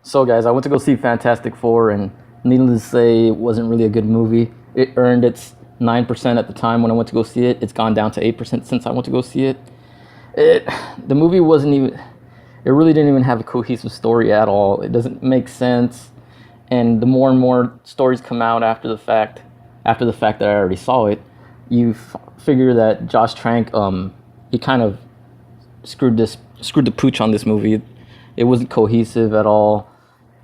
So, guys, I went to go see Fantastic Four, and needless to say, it wasn't really a good movie. It earned its 9% at the time when I went to go see it. It's gone down to 8% since I went to go see it. It the movie wasn't even. It really didn't even have a cohesive story at all. It doesn't make sense, and the more and more stories come out after the fact that I already saw it, figure that Josh Trank, he kind of screwed the pooch on this movie. It wasn't cohesive at all.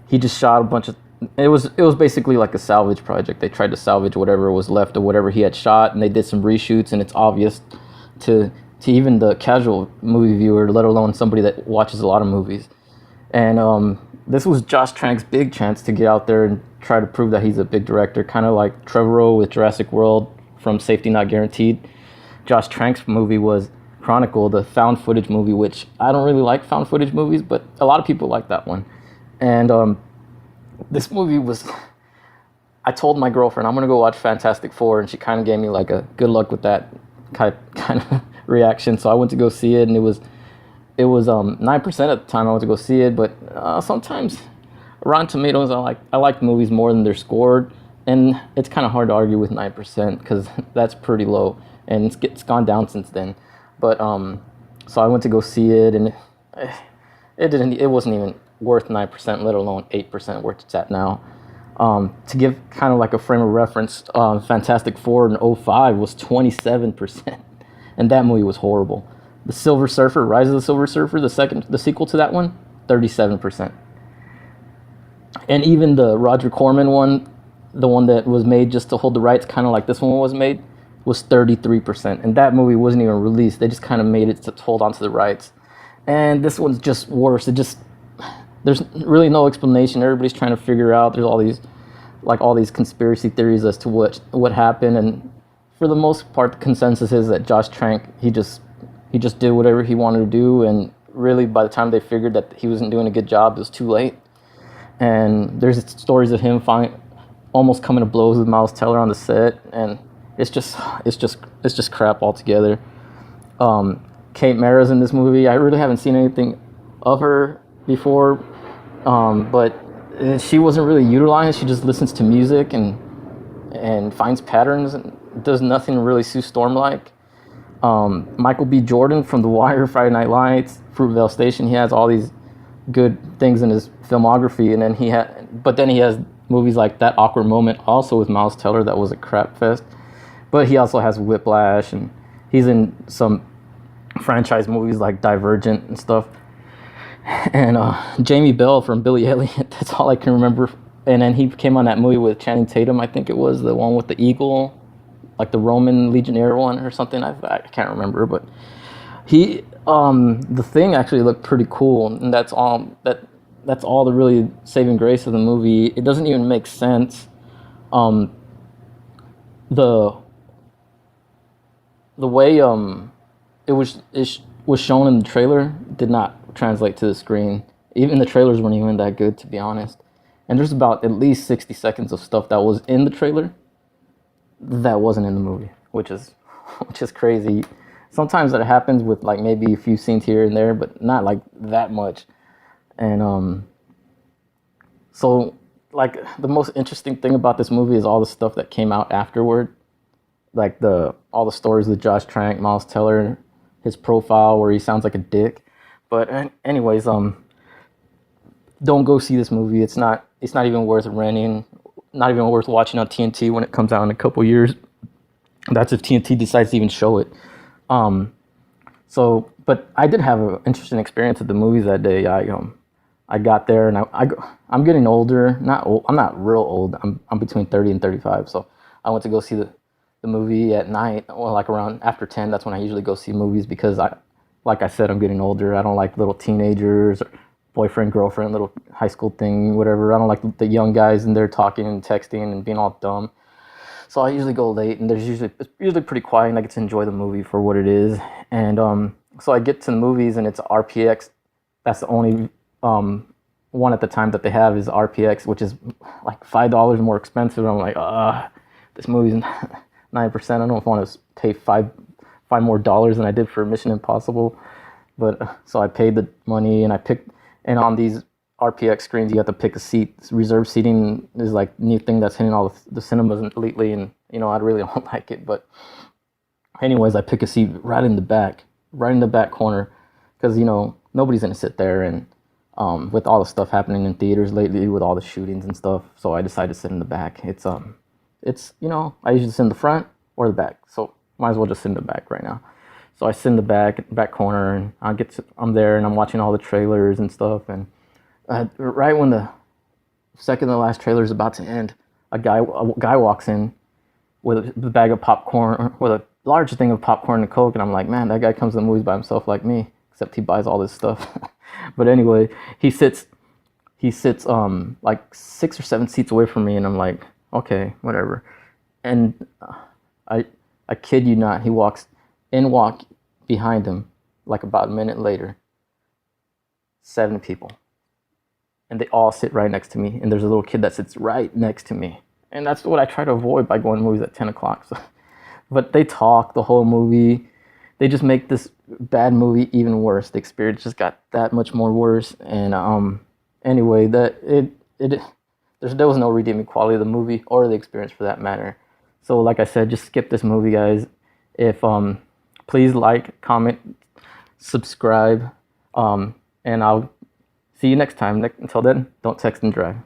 He just shot a bunch of. It was basically like a salvage project. They tried to salvage whatever was left of whatever he had shot, and they did some reshoots, and it's obvious to even the casual movie viewer, let alone somebody that watches a lot of movies. And this was Josh Trank's big chance to get out there and try to prove that he's a big director, kind of like Trevorrow with Jurassic World from Safety Not Guaranteed. Josh Trank's movie was Chronicle, the found footage movie, which I don't really like found footage movies, but a lot of people like that one. And this movie was. I told my girlfriend I'm gonna go watch Fantastic Four, and she kind of gave me like a good luck with that kind of reaction. So I went to go see it, and it was 9% at the time I went to go see it. But sometimes Rotten Tomatoes, I like movies more than they're scored, and it's kind of hard to argue with 9% because that's pretty low, and it's gone down since then. But so I went to go see it, and it wasn't even worth 9%, let alone 8% where it's at now. To give kind of like a frame of reference, Fantastic Four in '05 was 27%, and that movie was horrible. The Silver Surfer, Rise of the Silver Surfer, the sequel to that one, 37%. And even the Roger Corman one, the one that was made just to hold the rights, kind of like this one was made, was 33%. And that movie wasn't even released. They just kind of made it to hold on to the rights. And this one's just worse. There's really no explanation. Everybody's trying to figure out. There's all these conspiracy theories as to what happened. And for the most part, the consensus is that Josh Trank, he just did whatever he wanted to do. And really, by the time they figured that he wasn't doing a good job, it was too late. And there's stories of him almost coming to blows with Miles Teller on the set, and it's just crap altogether. Kate Mara's in this movie. I really haven't seen anything of her before, but she wasn't really utilized. She just listens to music and finds patterns and does nothing really Sue Storm-like. Michael B. Jordan from The Wire, Friday Night Lights, Fruitvale Station. He has all these good things in his filmography, and then he has movies like That Awkward Moment, also with Miles Teller, that was a crap fest. But he also has Whiplash, and he's in some franchise movies like Divergent and stuff. And Jamie Bell from Billy Elliot, that's all I can remember. And then he came on that movie with Channing Tatum, I think it was, the one with the eagle, like the Roman Legionnaire one or something. I can't remember, but the Thing actually looked pretty cool, and that's all the really saving grace of the movie. It doesn't even make sense. The way it was shown in the trailer did not translate to the screen. Even the trailers weren't even that good, to be honest. And there's about at least 60 seconds of stuff that was in the trailer that wasn't in the movie, which is crazy. Sometimes that happens with like maybe a few scenes here and there, but not like that much. And so like the most interesting thing about this movie is all the stuff that came out afterward, like all the stories with Josh Trank, Miles Teller, his profile where he sounds like a dick. But anyways, don't go see this movie. It's not even worth renting, not even worth watching on TNT when it comes out in a couple years. That's if TNT decides to even show it. But I did have an interesting experience at the movies that day. I got there, and I'm getting older. Not old. I'm not real old. I'm between 30 and 35. So I went to go see the movie at night. Well, like around after 10. That's when I usually go see movies because like I said, I'm getting older. I don't like little teenagers or boyfriend, girlfriend, little high school thing, whatever. I don't like the young guys in there talking and texting and being all dumb. So I usually go late, and it's usually pretty quiet, and I get to enjoy the movie for what it is. And so I get to the movies, and it's RPX. That's the only one at the time that they have is RPX, which is like $5 more expensive. I'm like, this movie's 9%. I don't want to pay five more dollars than I did for Mission Impossible. But so I paid the money, and I picked, and on these RPX screens, you have to pick a seat. Reserve seating is like new thing that's hitting all the cinemas lately, and I really don't like it. But anyways, I pick a seat right in the back corner, because nobody's gonna sit there, and with all the stuff happening in theaters lately, with all the shootings and stuff, so I decided to sit in the back. It's I usually sit in the front or the back, so might as well just sit in the back right now. So I sit in the back corner, and I'm there, and I'm watching all the trailers and stuff, and right when the second to last trailer is about to end, a guy walks in with a bag of popcorn, with a large thing of popcorn and Coke, and I'm like, man, that guy comes to the movies by himself like me, except he buys all this stuff. But anyway, he sits like 6 or 7 seats away from me, and I'm like, okay, whatever. And I kid you not, he walk behind him, like about a minute later, 7 people. And they all sit right next to me, and there's a little kid that sits right next to me. And that's what I try to avoid by going to movies at 10 o'clock. So, but they talk the whole movie. They just make this bad movie even worse. The experience just got that much more worse. And anyway, there was no redeeming quality of the movie or the experience for that matter. So like I said, just skip this movie, guys. If please like, comment, subscribe, and I'll see you next time. Until then, don't text and drive.